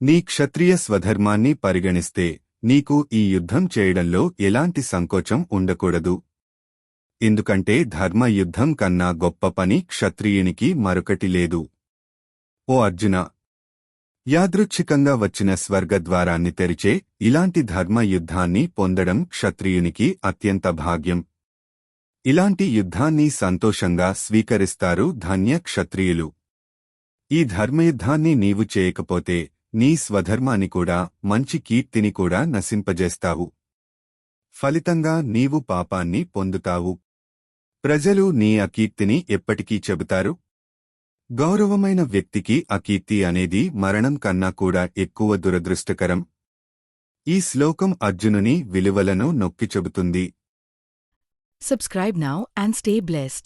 నీ క్షత్రియ స్వధర్మాన్ని పరిగణిస్తే నీకు ఈ యుద్ధం చేయడంలో ఎలాంటి సంకోచం ఉండకూడదు. ఎందుకంటే ధర్మ యుద్ధం కన్నా గొప్ప పని క్షత్రియునికి మరొకటి లేదు. ఓ అర్జున, యాదృచ్ఛికంగా వచ్చిన స్వర్గద్వారాన్ని తెరిచే ఇలాంటి ధర్మ యుద్ధాన్ని పొందడం క్షత్రియునికి అత్యంత భాగ్యం. ఇలాంటి యుద్ధాన్ని సంతోషంగా స్వీకరిస్తారు ధన్య క్షత్రియులు. ఈ ధర్మయుద్ధాన్ని నీవు చేయకపోతే నీ స్వధర్మాన్ని కూడా మంచి కీర్తిని కూడా నశింపజేస్తావు. ఫలితంగా నీవు పాపాన్ని పొందుతావు. ప్రజలు నీ అకీర్తిని ఎప్పటికీ చెబుతారు. గౌరవమైన వ్యక్తికి అకీర్తి అనేది మరణం కన్నా కూడా ఎక్కువ దురదృష్టకరం. ఈ శ్లోకం అర్జునుని విలువలను నొక్కి చెబుతుంది. Subscribe now and stay blessed.